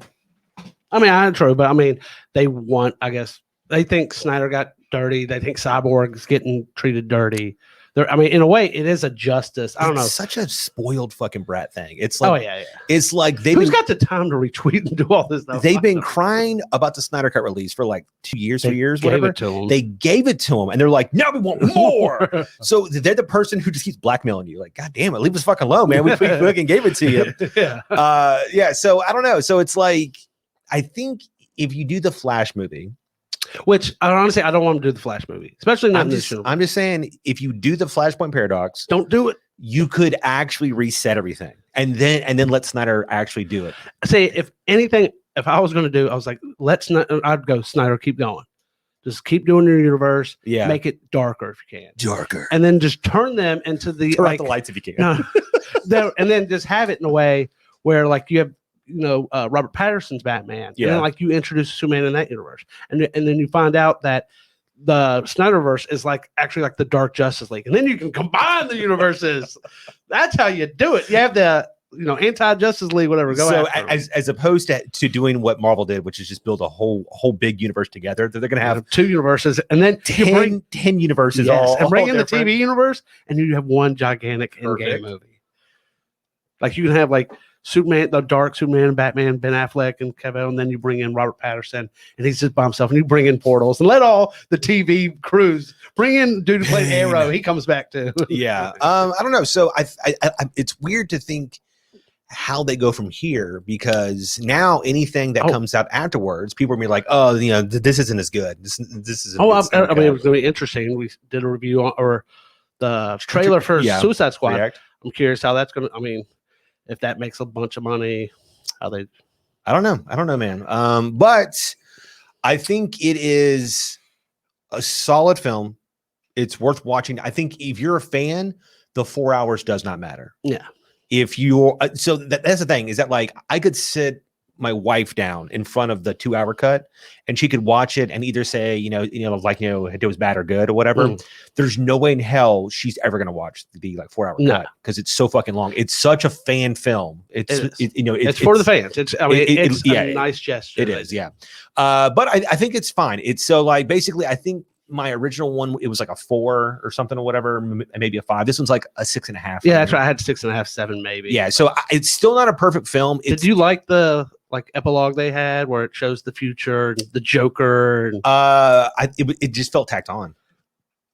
Speaker 2: I mean, true, but I mean, they want, I guess, they think Snyder got dirty. They think Cyborg's getting treated dirty. I mean, in a way, it is a justice. I don't know.
Speaker 1: Such a spoiled fucking brat thing. It's like,
Speaker 2: yeah.
Speaker 1: It's like
Speaker 2: who's got the time to retweet and do all this stuff?
Speaker 1: They've been crying about the Snyder Cut release for like 2 years, 3 years, whatever. They gave it to him, and they're like, now we want more. So they're the person who just keeps blackmailing you. Like, God damn it, leave us fucking alone, man. We fucking gave it to you. Yeah. So I don't know. So it's like, I think if you do the Flash movie.
Speaker 2: Which honestly, I don't want to do the Flash movie, especially not
Speaker 1: I'm just saying, if you do the Flashpoint Paradox,
Speaker 2: don't do it.
Speaker 1: You could actually reset everything, and then let Snyder actually do it.
Speaker 2: Say, if anything, if I was going to do, I was like, I'd go Snyder, keep going, just keep doing your universe. Yeah, make it darker if you can,
Speaker 1: darker,
Speaker 2: and then just turn them into the
Speaker 1: turn out the lights if you can.
Speaker 2: And then just have it in a way where like you have. Robert Pattinson's Batman. Yeah. And then, like you introduce Superman in that universe. And then you find out that the Snyderverse is like actually like the Dark Justice League. And then you can combine the universes. That's how you do it. You have the anti-Justice League, whatever.
Speaker 1: So as opposed to doing what Marvel did, which is just build a whole big universe together, they're going to have
Speaker 2: 2 universes and then
Speaker 1: 10 universes
Speaker 2: and bring in the TV universe, and you have one gigantic in-game movie. Like you can have like Superman, the Dark Superman, Batman, Ben Affleck, and Cavill, and then you bring in Robert Pattinson, and he's just by himself, and you bring in Portals, and let all the TV crews bring in dude who played Arrow. He comes back too.
Speaker 1: Yeah, I don't know. So I it's weird to think how they go from here, because now anything that comes out afterwards, people are gonna be like, oh, this isn't as good. This is.
Speaker 2: I mean, it was gonna be interesting. We did a review or the trailer for Suicide Squad. React. I'm curious how that's gonna. I mean. If that makes a bunch of money, I
Speaker 1: don't know, man. But I think it is a solid film. It's worth watching. I think if you're a fan, the 4 hours does not matter.
Speaker 2: Yeah.
Speaker 1: If you're that's the thing, is that like I could sit my wife down in front of the 2 hour cut and she could watch it and either say, it was bad or good or whatever. There's no way in hell she's ever going to watch the like 4 hour cut because it's so fucking long. It's such a fan film. It's
Speaker 2: for the fans. It's a nice gesture.
Speaker 1: It is. Yeah. But I think it's fine. It's so like, basically I think my original one, it was like a 4 or something or whatever, maybe a 5. This one's like a 6.5.
Speaker 2: Yeah, that's right. I had 6.5, 7 maybe.
Speaker 1: Yeah. So it's still not a perfect film.
Speaker 2: Did you like the epilogue they had where it shows the future and the Joker? And
Speaker 1: it just felt tacked on.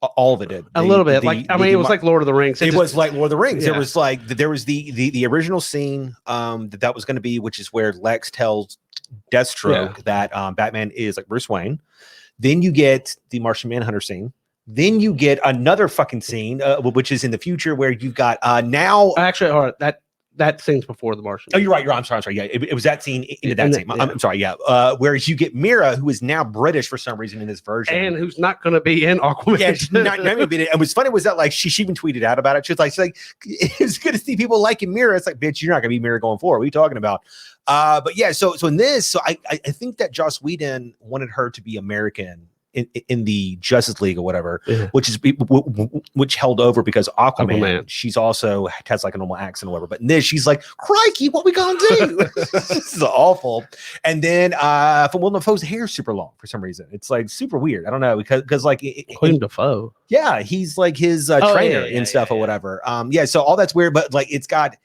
Speaker 1: All of it did.
Speaker 2: A little bit. It was like Lord of the Rings.
Speaker 1: It was like Lord of the Rings. Yeah. There was the original scene that was going to be, which is where Lex tells Deathstroke that Batman is like Bruce Wayne. Then you get the Martian Manhunter scene. Then you get another fucking scene, which is in the future, where you've got now.
Speaker 2: Actually, all right, that scene's before the Martian.
Speaker 1: Oh, you're right. I'm sorry. Yeah, it was that scene into that scene. I'm sorry. Yeah. Whereas you get Mira, who is now British for some reason in this version,
Speaker 2: and who's not going to be in Aquaman.
Speaker 1: Yeah, she's not going to be in it. And what's funny was that like she even tweeted out about it. She's like, it's good to see people liking Mira. It's like, bitch, you're not going to be Mira going forward. What are you talking about? But yeah, so in this, I think that Joss Whedon wanted her to be American in the Justice League or whatever, which held over because Aquaman, she's also has like a normal accent or whatever. But in this, she's like, crikey, what we gonna do? This is awful. And then from Willem Dafoe's hair super long for some reason. It's like super weird. I don't know, because like
Speaker 2: Willem Dafoe.
Speaker 1: Yeah, he's like his trainer and stuff or whatever. So all that's weird, but like it's got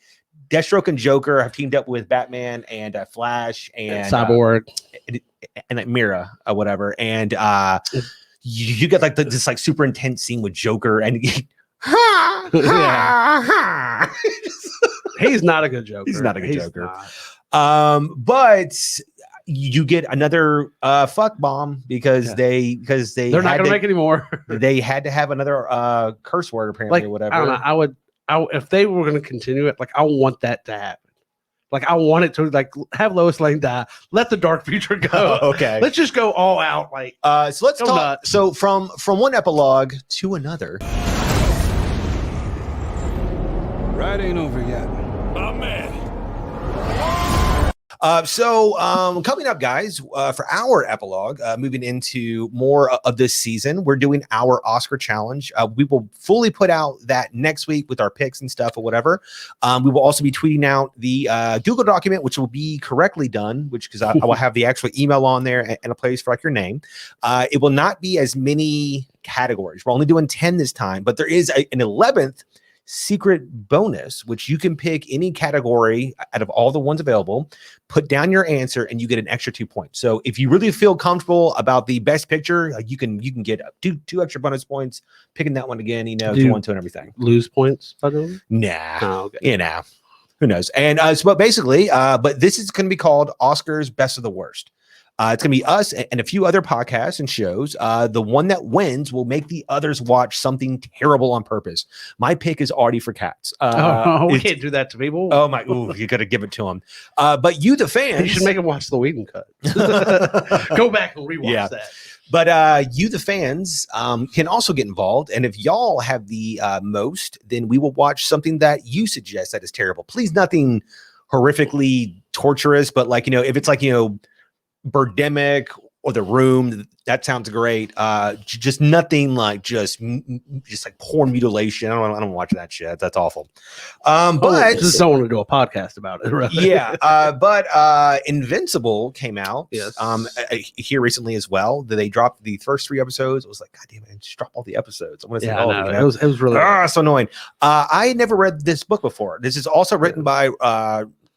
Speaker 1: Deathstroke and Joker have teamed up with Batman and Flash and
Speaker 2: Cyborg
Speaker 1: and like Mira or whatever, and you get like this like super intense scene with Joker, and
Speaker 2: he's not a good Joker.
Speaker 1: He's not a good Joker. But you get another fuck bomb because they're
Speaker 2: not going to make any more.
Speaker 1: They had to have another curse word apparently, or whatever.
Speaker 2: I don't know. If they were going to continue it, like I want that to happen. Like I want it to like have Lois Lane die. Let the dark future go.
Speaker 1: Okay.
Speaker 2: Let's just go all out. Like
Speaker 1: so let's talk. Nuts. So from one epilogue to another.
Speaker 8: Ride ain't over yet.
Speaker 3: My man.
Speaker 1: Coming up, guys, for our epilogue, moving into more of this season, we're doing our Oscar challenge. We will fully put out that next week with our picks and stuff or whatever. We will also be tweeting out the Google document, which will be correctly done, because I will have the actual email on there and a place for like your name. It will not be as many categories. We're only doing 10 this time, but there is an 11th secret bonus, which you can pick any category out of all the ones available, put down your answer, and you get an extra 2 points. So if you really feel comfortable about the best picture, you can get two extra bonus points picking that one again, if you want to, and everything.
Speaker 2: Lose points, by the way?
Speaker 1: Nah.
Speaker 2: Oh, okay.
Speaker 1: Who knows? And but basically, but this is going to be called Oscar's Best of the Worst. It's going to be us and a few other podcasts and shows. The one that wins will make the others watch something terrible on purpose. My pick is already for Cats.
Speaker 2: We can't do that to people.
Speaker 1: Oh my! Ooh, you got to give it to them. But you, the fans,
Speaker 2: you should make them watch the Whedon cut. Go back and rewatch that.
Speaker 1: But you, the fans, can also get involved. And if y'all have the most, then we will watch something that you suggest that is terrible. Please, nothing horrifically torturous, but like if it's like Birdemic or The Room, that sounds great. Just nothing like just like porn mutilation. I don't want to watch that shit. That's awful. But
Speaker 2: just don't want to do a podcast about it. Right?
Speaker 1: Yeah. But Invincible came out.
Speaker 2: Yes.
Speaker 1: Here recently as well. They dropped the first 3 episodes. It was like, God damn it, just drop all the episodes. I want to see all of them.
Speaker 2: It was really
Speaker 1: so annoying. I had never read this book before. This is also written by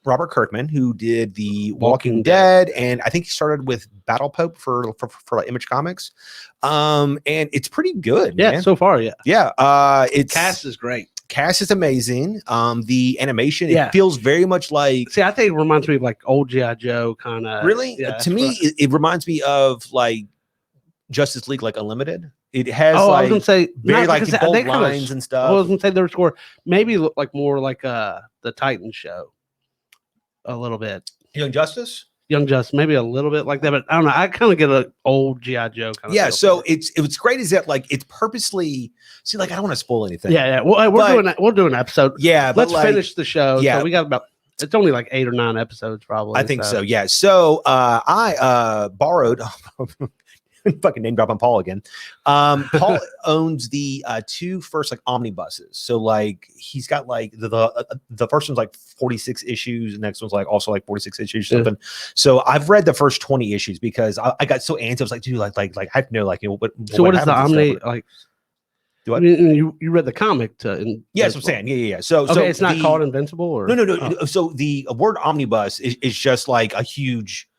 Speaker 1: Robert Kirkman, who did the Walking Dead, and I think he started with Battle Pope for like Image Comics, and it's pretty good.
Speaker 2: Yeah,
Speaker 1: man.
Speaker 2: so far, yeah.
Speaker 1: It's
Speaker 2: cast is great.
Speaker 1: Cast is amazing. The animation, it feels very much like.
Speaker 2: See, I think it reminds me of like old G.I. Joe kind of.
Speaker 1: Really, to me, it reminds me of like Justice League, like Unlimited. It has
Speaker 2: I was gonna say
Speaker 1: very like bold lines and stuff.
Speaker 2: I was gonna say their score maybe look like more like the Titans show. A little bit.
Speaker 1: Young Justice,
Speaker 2: maybe a little bit like that, but I don't know. I kind of get an old G.I. Joe kind of.
Speaker 1: Yeah, so it's great is that like it's purposely. See, like I don't want to spoil anything.
Speaker 2: Yeah. Well, we'll do an episode.
Speaker 1: Yeah,
Speaker 2: let's finish the show.
Speaker 1: Yeah,
Speaker 2: so we got about. It's only like 8 or 9 episodes, probably.
Speaker 1: I think so. Yeah. So I borrowed. Fucking name drop on Paul again. Paul owns the 2 first like omnibuses. So like he's got like the first one's like 46 issues, the next one's like also like 46 issues or something. So I've read the first 20 issues because I got so antsy. I was like, dude, like I have to know like what.
Speaker 2: So what is the omni like?
Speaker 1: Do I,
Speaker 2: you read the comic to?
Speaker 1: Yes, I'm saying yeah. So
Speaker 2: it's not called Invincible or
Speaker 1: no. Oh. So the word omnibus is just like a huge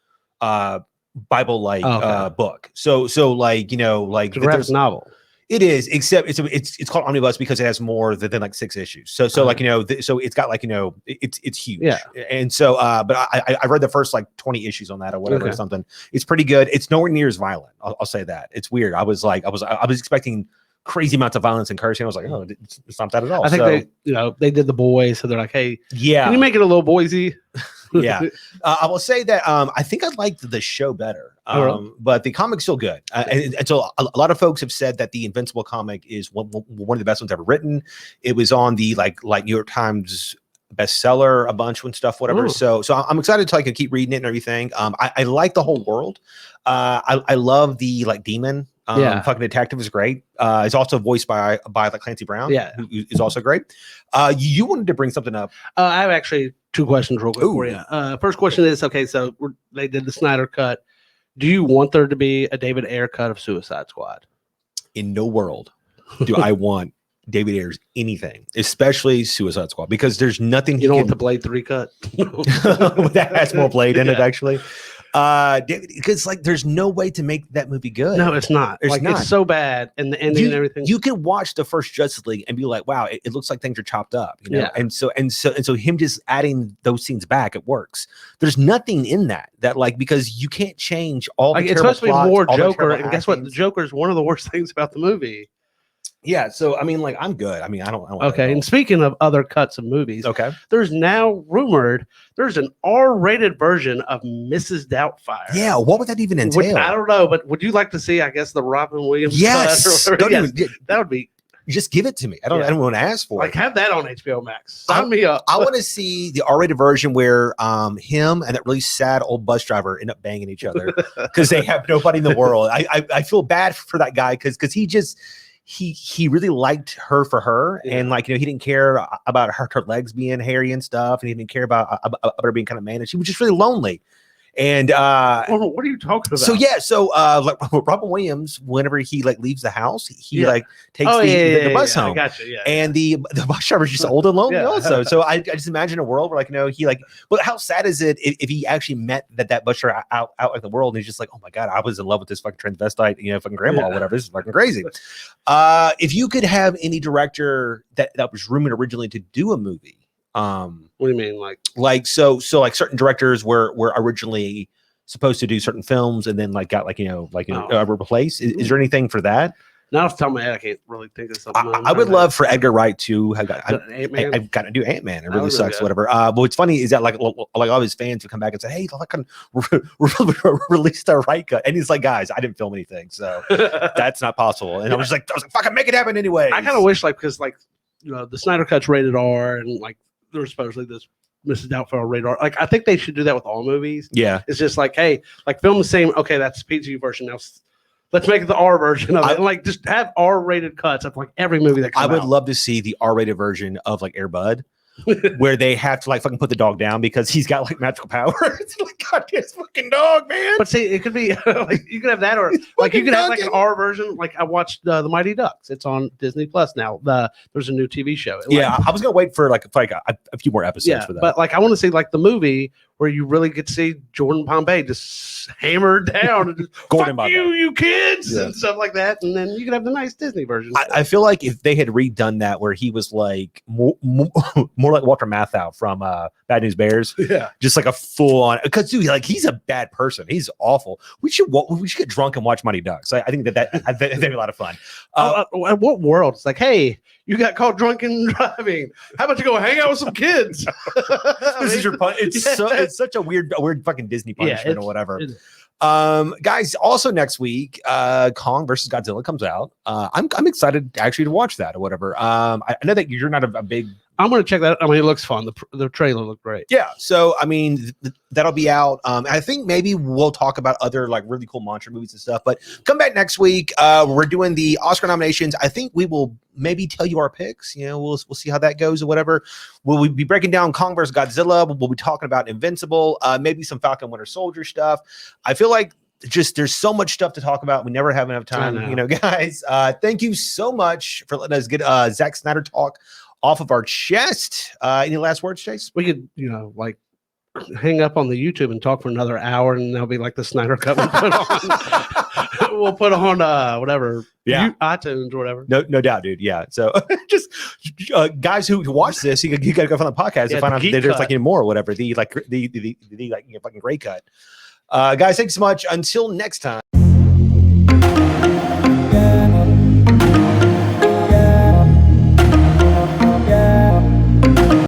Speaker 1: Bible like book. So like like
Speaker 2: it's a graphic novel.
Speaker 1: It is, except it's called omnibus because it has more than like 6 issues. So like so it's got like it's huge.
Speaker 2: Yeah.
Speaker 1: And so but I read the first like 20 issues on that or whatever or something. It's pretty good. It's nowhere near as violent. I'll say that. It's weird. I was expecting crazy amounts of violence and cursing. I was like, oh, it's not that at all.
Speaker 2: I think they did The Boys, so they're like, hey,
Speaker 1: yeah,
Speaker 2: can you make it a little Boise?
Speaker 1: Yeah. I will say that I think I liked the show better, but the comic's still good. And so a lot of folks have said that the Invincible comic is one of the best ones ever written. It was on the like New York Times bestseller a bunch and stuff, whatever. So I'm excited to keep reading it and everything. I like the whole world. I love the like demon. Fucking detective is great. It's also voiced by like Clancy Brown. Who is also great. You wanted to bring something up.
Speaker 2: I have actually 2 questions real quick for you. First question is, okay, so they did the Snyder cut. Do you want there to be a David Ayer cut of Suicide Squad?
Speaker 1: In no world do I want David Ayer's anything, especially Suicide Squad, because there's nothing.
Speaker 2: You don't want the Blade 3 cut?
Speaker 1: That has more Blade in it, actually. Because like there's no way to make that movie good.
Speaker 2: No, it's not.
Speaker 1: There's
Speaker 2: like
Speaker 1: not.
Speaker 2: It's so bad, and the ending and everything.
Speaker 1: You can watch the first Justice League and be like, wow, it looks like things are chopped up, you know.
Speaker 2: Yeah.
Speaker 1: And so him just adding those scenes back, it works. There's nothing in that like because you can't change all the
Speaker 2: it's supposed to be
Speaker 1: plots,
Speaker 2: more
Speaker 1: all the
Speaker 2: Joker,
Speaker 1: terrible
Speaker 2: and guess what? The
Speaker 1: actings.
Speaker 2: Joker is one of the worst things about the movie.
Speaker 1: Yeah, so I mean, like, I'm good. I mean, I don't
Speaker 2: Okay, and speaking of other cuts of movies,
Speaker 1: okay,
Speaker 2: there's now rumored there's an R-rated version of Mrs. Doubtfire.
Speaker 1: yeah, what would that even entail?
Speaker 2: I don't know, but would you like to see? I guess the Robin Williams.
Speaker 1: Yes,
Speaker 2: cut or
Speaker 1: don't even,
Speaker 2: that would be.
Speaker 1: Just give it to me. I don't want to ask for
Speaker 2: Like
Speaker 1: it.
Speaker 2: have that on HBO Max. Sign me up.
Speaker 1: I want to see the R-rated version where him and that really sad old bus driver end up banging each other because they have nobody in the world. I feel bad for that guy because he just he really liked her for her, and like, you know, he didn't care about her legs being hairy and stuff, and he didn't care about her being kind of managed. She was just really lonely. And
Speaker 2: what are you talking about?
Speaker 1: So like Robin Williams, whenever he like leaves the house, he like takes the bus home.
Speaker 2: I gotcha, yeah.
Speaker 1: And the bus driver's just old and lonely also. So I just imagine a world where, like, you know, he like, but how sad is it if he actually met that bus driver out in the world and he's just like, oh my God, I was in love with this fucking transvestite, you know, fucking grandma or whatever. This is fucking crazy. If you could have any director that was rumored originally to do a movie,
Speaker 2: what do you mean,
Speaker 1: like so like certain directors were originally supposed to do certain films and then like got like replaced. Is there anything for that?
Speaker 2: Not off the top of my head, I can't really think of something.
Speaker 1: I would love for Edgar Wright to have
Speaker 2: Ant-Man?
Speaker 1: I've got to do Ant-Man. It really sucks, whatever. But what's funny is that like all his fans would come back and say, "Hey, look, release the Wright cut," and he's like, "Guys, I didn't film anything, so that's not possible." And I was like, "Fucking make it happen anyway."
Speaker 2: I kind of wish, like, because like, you know, the Snyder Cut's rated R, and like there's supposedly this Mrs. Doubtfire rated R. Like, I think they should do that with all movies.
Speaker 1: Yeah,
Speaker 2: it's just like, hey, like film the same. Okay, that's the PG version now. Let's make it the R version of it. And like, just have R-rated cuts of like every movie that comes out.
Speaker 1: I would love to see the R-rated version of like Air Bud, where they have to like fucking put the dog down because he's got like magical power. It's like, God, this fucking dog, man.
Speaker 2: But see, it could be like you could have that, or like you could have like an R version. Like I watched the Mighty Ducks. It's on Disney Plus now. There's a new TV show.
Speaker 1: I was gonna wait for like a few more episodes for that.
Speaker 2: But like I want to see like the movie where you really get to see Jordan Pompey just hammered down and just,
Speaker 1: Gordon
Speaker 2: fuck you kids, and stuff like that. And then you can have the nice Disney version.
Speaker 1: I feel like if they had redone that where he was like more like Walter Matthau from Bad News Bears, just like a full on, because dude, like he's a bad person, he's awful. We should get drunk and watch Mighty Ducks. I think that'd be a lot of fun.
Speaker 2: What world? It's like, hey, you got caught drunken driving. How about you go hang out with some kids?
Speaker 1: This is your pun. It's such a weird fucking Disney punishment or whatever. Guys, also next week, Kong versus Godzilla comes out. I'm excited actually to watch that or whatever. I know that you're not a big.
Speaker 2: I'm going to check that out. I mean, it looks fun. The trailer looked great.
Speaker 1: Yeah. So, I mean, that'll be out. I think maybe we'll talk about other like really cool monster movies and stuff, but come back next week. We're doing the Oscar nominations. I think we will maybe tell you our picks. You know, we'll see how that goes or whatever. We'll be breaking down Kong versus Godzilla. We'll be talking about Invincible, maybe some Falcon Winter Soldier stuff. I feel like just there's so much stuff to talk about. We never have enough time, you know, guys. Thank you so much for letting us get Zak Snyder talk off of our chest. Any last words, Chase?
Speaker 2: We could, you know, like hang up on the YouTube and talk for another hour, and that'll be like the Snyder Cut we put on. We'll put on whatever, iTunes or whatever.
Speaker 1: No doubt, dude. Yeah. So just guys who watch this, you gotta go find the podcast and find out that there's like any more or whatever. The fucking great cut. Guys, thanks so much. Until next time.